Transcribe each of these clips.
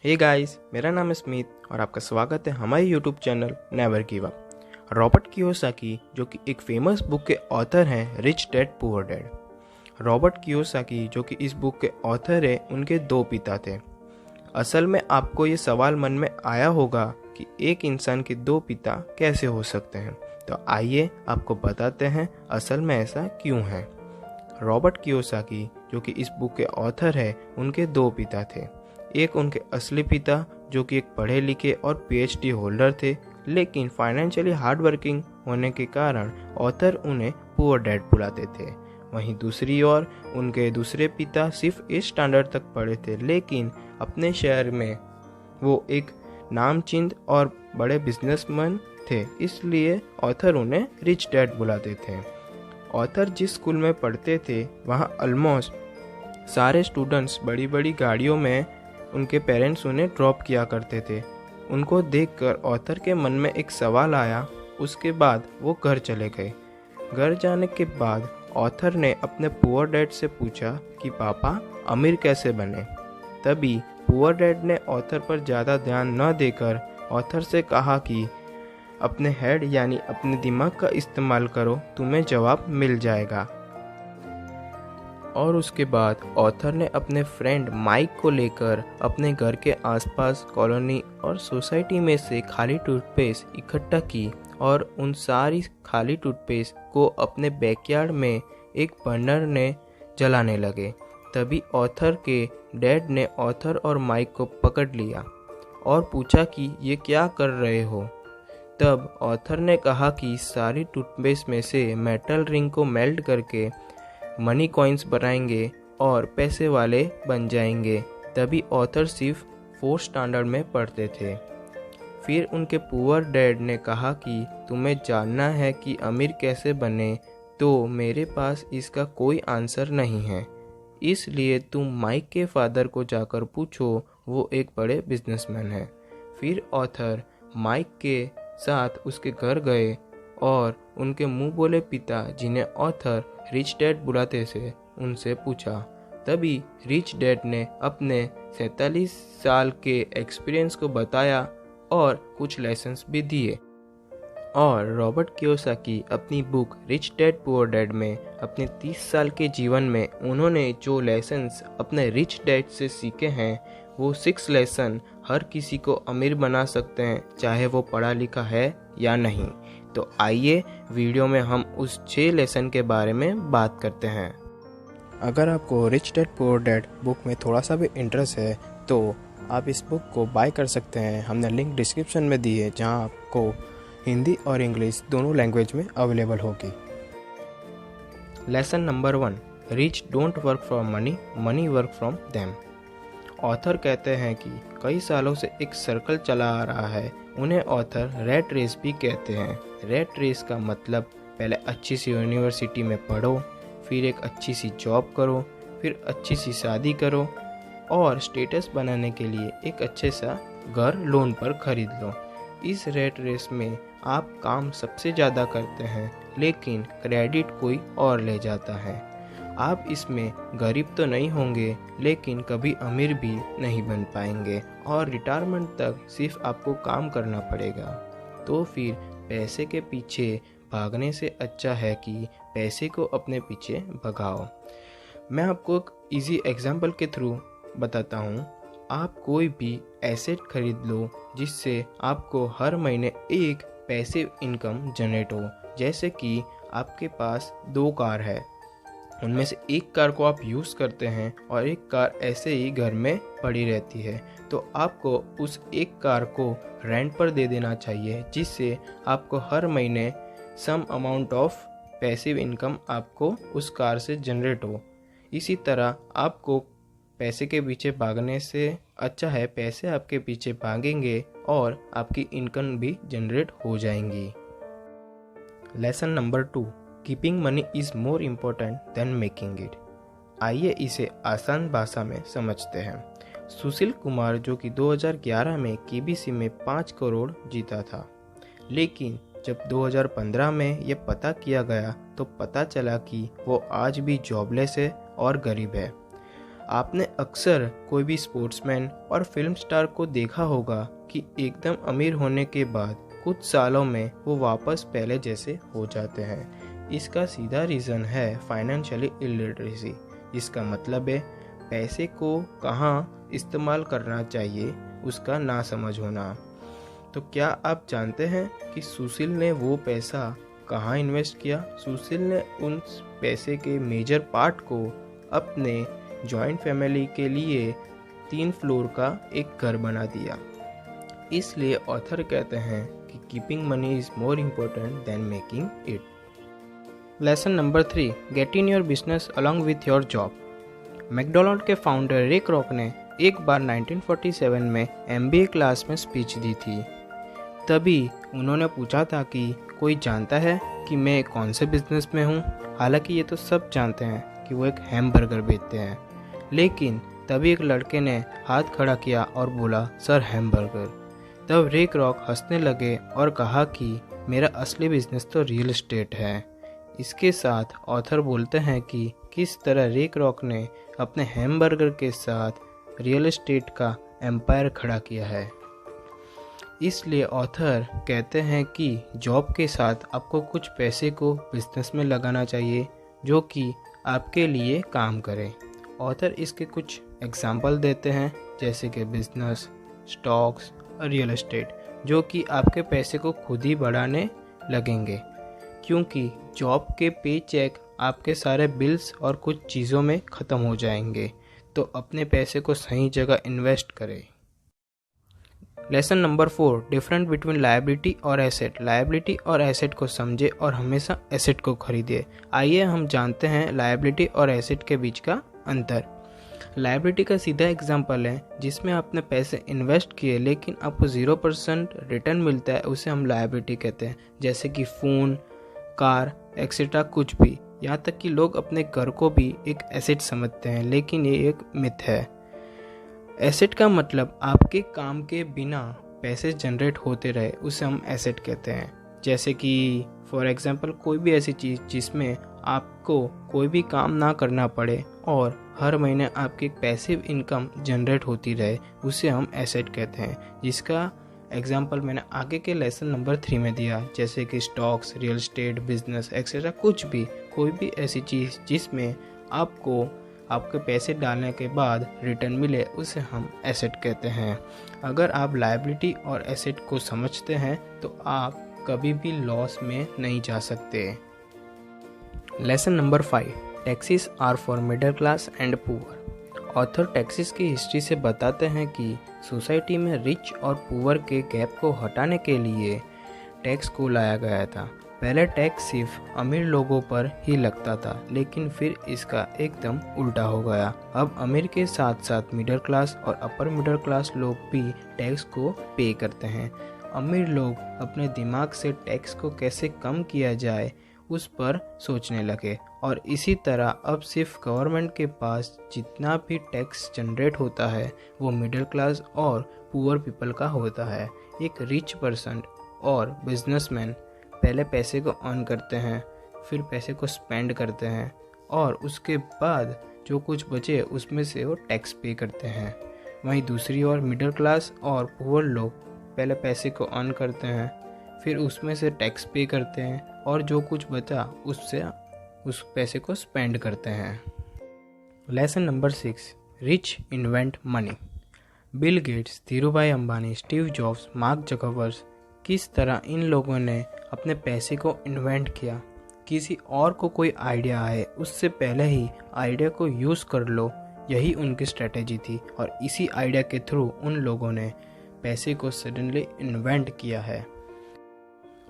Hey guys, मेरा नाम है स्मित और आपका स्वागत है हमारे YouTube channel never give up. Robert Kiyosaki जो कि एक फेमस बुक के ऑथर हैं rich dad poor dad. Robert Kiyosaki जो कि इस बुक के ऑथर हैं, उनके दो पिता थे। असल में आपको ये सवाल मन में आया होगा कि एक इंसान के दो पिता कैसे हो सकते हैं, तो आइए आपको बताते हैं असल में ऐसा क्यों है। रॉबर्ट कियोसाकी जो कि इस बुक के ऑथर है, उनके दो पिता थे। एक उनके असली पिता जो कि एक पढ़े लिखे और पीएचडी होल्डर थे, लेकिन फाइनेंशियली हार्ड वर्किंग होने के कारण ऑथर उन्हें पुअर डैड बुलाते थे। वहीं दूसरी ओर उनके दूसरे पिता सिर्फ 8 स्टैंडर्ड तक पढ़े थे, लेकिन अपने शहर में वो एक नामचीन और बड़े बिजनेसमैन थे, इसलिए ऑथर उन्हें रिच डैड बुलाते थे। ऑथर जिस स्कूल में पढ़ते थे वहाँ ऑलमोस्ट सारे स्टूडेंट्स बड़ी बड़ी गाड़ियों में उनके पेरेंट्स उन्हें ड्रॉप किया करते थे। उनको देखकर ऑथर के मन में एक सवाल आया। उसके बाद वो घर चले गए। घर जाने के बाद ऑथर ने अपने पुअर डैड से पूछा कि पापा अमीर कैसे बने। तभी पुअर डैड ने ऑथर पर ज़्यादा ध्यान न देकर ऑथर से कहा कि अपने हेड यानी अपने दिमाग का इस्तेमाल करो, तुम्हें जवाब मिल जाएगा। और उसके बाद ऑथर ने अपने फ्रेंड माइक को लेकर अपने घर के आसपास कॉलोनी और सोसाइटी में से खाली टूथपेस्ट इकट्ठा की और उन सारी खाली टूथपेस्ट को अपने बैकयार्ड में एक बर्नर ने जलाने लगे। तभी ऑथर के डैड ने ऑथर और माइक को पकड़ लिया और पूछा कि ये क्या कर रहे हो। तब ऑथर ने कहा कि सारी टूथपेस्ट में से मेटल रिंग को मेल्ट करके मनी कॉइन्स बनाएंगे और पैसे वाले बन जाएंगे। तभी ऑथर सिर्फ 4th स्टैंडर्ड में पढ़ते थे। फिर उनके पुअर डैड ने कहा कि तुम्हें जानना है कि अमीर कैसे बने, तो मेरे पास इसका कोई आंसर नहीं है, इसलिए तुम माइक के फादर को जाकर पूछो, वो एक बड़े बिजनेसमैन है। फिर ऑथर माइक के साथ उसके घर गए और उनके मुंह बोले पिता, जिन्हें ऑथर रिच डैड बुलाते थे, उनसे पूछा। तभी रिच डैड ने अपने 47 साल के एक्सपीरियंस को बताया और कुछ लेसन्स भी दिए। और रॉबर्ट कियोसाकी अपनी book rich dad poor dad में अपने 30 साल के जीवन में उन्होंने जो लेसन्स अपने रिच डैड से सीखे हैं, वो 6 लेसन हर किसी को अमीर बना सकते हैं, चाहे वो पढ़ा लिखा है या नहीं। तो आइए वीडियो में हम उस 6 लेसन के बारे में बात करते हैं। अगर आपको rich dad poor dad book में थोड़ा सा भी इंटरेस्ट है तो आप इस बुक को बाय कर सकते हैं। हमने लिंक डिस्क्रिप्शन में दी है, जहां आपको हिंदी और इंग्लिश दोनों लैंग्वेज में अवेलेबल होगी। Lesson number 1, rich don't work for money, money work from them. Author कहते हैं कि कई सालों से एक सर्कल चला आ रहा है, उन्हें ऑथर रैट रेस भी कहते हैं। रैट रेस का मतलब पहले अच्छी सी यूनिवर्सिटी में पढ़ो, फिर एक अच्छी सी जॉब करो, फिर अच्छी सी शादी करो और स्टेटस बनाने के लिए एक अच्छे सा घर लोन पर खरीद लो। इस रैट रेस में आप काम सबसे ज़्यादा करते हैं, लेकिन क्रेडिट कोई और ले जाता है। आप इसमें गरीब तो नहीं होंगे, लेकिन कभी अमीर भी नहीं बन पाएंगे और रिटायरमेंट तक सिर्फ आपको काम करना पड़ेगा। तो फिर पैसे के पीछे भागने से अच्छा है कि पैसे को अपने पीछे भगाओ। मैं आपको एक इजी एग्जांपल के थ्रू बताता हूँ। आप कोई भी एसेट खरीद लो जिससे आपको हर महीने एक पैसिव इनकम जनरेट हो। जैसे कि आपके पास 2 कार है, उनमें से एक कार को आप यूज़ करते हैं और एक कार ऐसे ही घर में पड़ी रहती है, तो आपको उस एक कार को रेंट पर दे देना चाहिए, जिससे आपको हर महीने some amount of passive income आपको उस कार से जनरेट हो। इसी तरह आपको पैसे के पीछे भागने से अच्छा है पैसे आपके पीछे भागेंगे और आपकी इनकम भी जनरेट हो जाएंगी। Lesson number 2, keeping money is more important than making it. आइए इसे आसान भाषा में समझते हैं। सुशील कुमार जो कि 2011 में केबीसी में 5 करोड़ जीता था, लेकिन जब 2015 में ये पता किया गया तो पता चला कि वो आज भी जॉबलेस है और गरीब है। आपने अक्सर कोई भी स्पोर्ट्समैन और फिल्म स्टार को देखा होगा कि एकदम अमीर होने के बाद कुछ सालों में वो वापस पहले जैसे हो जाते हैं। इसका सीधा रीज़न है फाइनेंशियली इलिटरेसी। इसका मतलब है पैसे को कहाँ इस्तेमाल करना चाहिए उसका ना समझ होना। तो क्या आप जानते हैं कि सुशील ने वो पैसा कहाँ इन्वेस्ट किया? सुशील ने उन पैसे के मेजर पार्ट को अपने जॉइंट फैमिली के लिए 3 फ्लोर का एक घर बना दिया। इसलिए ऑथर कहते हैं कि keeping money is more important than making it. Lesson number 3, get in your business along with your job. McDonald के फाउंडर रिक रॉक ने एक बार 1947 में MBA क्लास में स्पीच दी थी। तभी उन्होंने पूछा था कि कोई जानता है कि मैं कौन से बिजनेस में हूँ। हालांकि ये तो सब जानते हैं कि वो एक हैमबर्गर बेचते हैं, लेकिन तभी एक लड़के ने हाथ खड़ा किया और बोला, सर हैमबर्गर। तब रिक रॉक हंसने लगे और कहा कि मेरा असली बिजनेस तो रियल एस्टेट है। इसके साथ ऑथर बोलते हैं कि किस तरह रिक रॉक ने अपने हैमबर्गर के साथ रियल एस्टेट का एम्पायर खड़ा किया है। इसलिए ऑथर कहते हैं कि जॉब के साथ आपको कुछ पैसे को बिजनेस में लगाना चाहिए जो कि आपके लिए काम करे। ऑथर इसके कुछ एग्जाम्पल देते हैं जैसे कि बिजनेस, स्टॉक्स और रियल एस्टेट, जो कि आपके पैसे को खुद ही बढ़ाने लगेंगे, क्योंकि जॉब के पे चेक आपके सारे बिल्स और कुछ चीज़ों में ख़त्म हो जाएंगे। तो अपने पैसे को सही जगह इन्वेस्ट करें। Lesson number 4, different between liability और एसेट। लायबिलिटी और एसेट को समझे और हमेशा एसेट को खरीदे। आइए हम जानते हैं लायबिलिटी और एसेट के बीच का अंतर। लायबिलिटी का सीधा एग्जांपल है जिसमें आपने पैसे इन्वेस्ट किए लेकिन आपको 0% रिटर्न मिलता है, उसे हम लायबिलिटी कहते हैं। जैसे कि फ़ोन, कार एक्सेट्रा कुछ भी। यहाँ तक कि लोग अपने घर को भी एक एसेट समझते हैं, लेकिन ये एक मिथ है। एसेट का मतलब आपके काम के बिना पैसे जनरेट होते रहे, उसे हम एसेट कहते हैं। जैसे कि फॉर एग्जांपल कोई भी ऐसी चीज़ जिसमें आपको कोई भी काम ना करना पड़े और हर महीने आपकी पैसिव इनकम जनरेट होती रहे, उसे हम एसेट कहते हैं। जिसका एग्जांपल मैंने आगे के लेसन नंबर 3 में दिया, जैसे कि stocks, real estate, business etcetera कुछ भी, कोई भी ऐसी चीज़ जिसमें आपको आपके पैसे डालने के बाद रिटर्न मिले, उसे हम एसेट कहते हैं। अगर आप लायबिलिटी और एसेट को समझते हैं तो आप कभी भी लॉस में नहीं जा सकते। Lesson number 5, taxes are for middle class and poor. Author taxes की हिस्ट्री से बताते हैं कि सोसाइटी में रिच और पुअर के गैप को हटाने के लिए टैक्स को लाया गया था। पहले टैक्स सिर्फ अमीर लोगों पर ही लगता था, लेकिन फिर इसका एकदम उल्टा हो गया। अब अमीर के साथ साथ मिडिल क्लास और अपर मिडिल क्लास लोग भी टैक्स को पे करते हैं। अमीर लोग अपने दिमाग से टैक्स को कैसे कम किया जाए उस पर सोचने लगे, और इसी तरह अब सिर्फ गवर्नमेंट के पास जितना भी टैक्स जनरेट होता है वो मिडिल क्लास और पुअर पीपल का होता है। एक रिच पर्सन और बिजनेसमैन पहले पैसे को अर्न करते हैं, फिर पैसे को स्पेंड करते हैं, और उसके बाद जो कुछ बचे उसमें से वो टैक्स पे करते हैं। वहीं दूसरी ओर मिडिल क्लास और पुअर लोग पहले पैसे को अर्न करते हैं, फिर उसमें से टैक्स पे करते हैं, और जो कुछ बचा उससे उस पैसे को स्पेंड करते हैं। Lesson number 6, rich invent money. Bill Gates, Dhirubhai Ambani, Steve jobs, mark Zuckerberg, किस तरह इन लोगों ने अपने पैसे को इन्वेंट किया। किसी और को कोई आइडिया आए उससे पहले ही आइडिया को यूज़ कर लो, यही उनकी स्ट्रेटेजी थी, और इसी आइडिया के थ्रू उन लोगों ने पैसे को सडनली इन्वेंट किया है।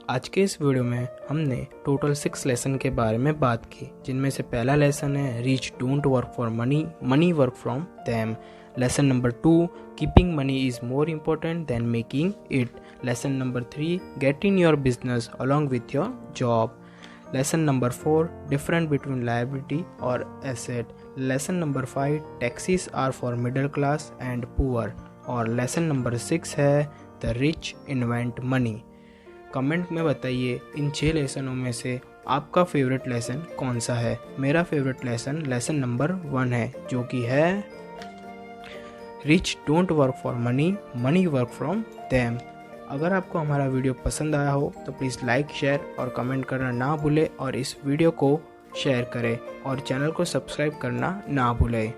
आज के इस वीडियो में हमने टोटल 6 लेसन के बारे में बात की, जिनमें से पहला लेसन है rich don't work for money, money work from them. Lesson number 2, keeping money is more important than making it. Lesson number 3, get in your business along with your job. Lesson number 4, different between liability और asset. Lesson number 5, taxes are for middle class and poor. और lesson number 6 है the rich invent money. Comment में बताइए इन 6 लेसनों में से आपका favourite lesson कौन सा है? मेरा फेवरेट लेसन नंबर 1 है, जो कि है rich don't work for money, money work from them. अगर आपको हमारा वीडियो पसंद आया हो तो प्लीज़ लाइक, शेयर और कमेंट करना ना भूलें और इस वीडियो को शेयर करें और चैनल को सब्सक्राइब करना ना भूलें।